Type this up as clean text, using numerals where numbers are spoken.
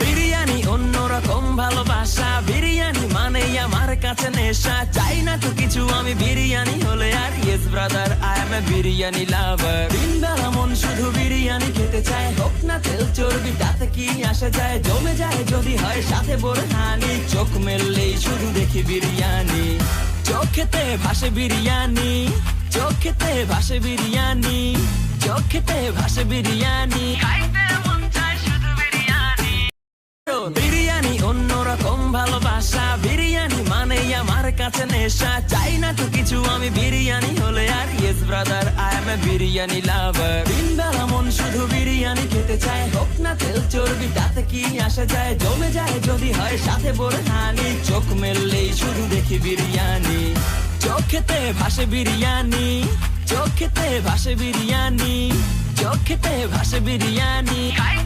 বিরিয়ানি অন্যরকম ভালোবাসা, বিরিয়ানি মানে আমার কাছে নেশা। চাই না তো কিছু আমি বিরিয়ানি হলে আর, yes brother I M A biryani লাভার। দিন বেলা মন শুধু বিরিয়ানি খেতে চায়, হোক না তেল চর্বি তাতে কি আসে যায়। জমে যায় যদি হয় সাথে বোরহানি, চোখ মেললেই শুধু দেখি বিরিয়ানি। চোখেতে ভাসে বিরিয়ানি, চোখেতে ভাসে বিরিয়ানি, চোখেতে ভাসে বিরিয়ানি, খাইতে মন চায় শুধু বিরিয়ানি। বিরিয়ানি অন্যরকম ভালোবাসা, বিরিয়ানি মানে আমার কাছে নেশা। চাই না তো কিছু আমি বিরিয়ানি হলে আর, yes brother I M A biryani লাভার। দিন বেলা মন শুধু বিরিয়ানি খেতে চায়, হোক না তেল চর্বি তাতে কি আসে যায়। জমে যায় যদি হয় সাথে বোরহানি, চোখ মেললেই শুধু দেখি বিরিয়ানি। চোখেতে ভাসে বিরিয়ানি, চোখেতে ভাসে বিরিয়ানি, চোখেতে ভাসে বিরিয়ানি, খাইতে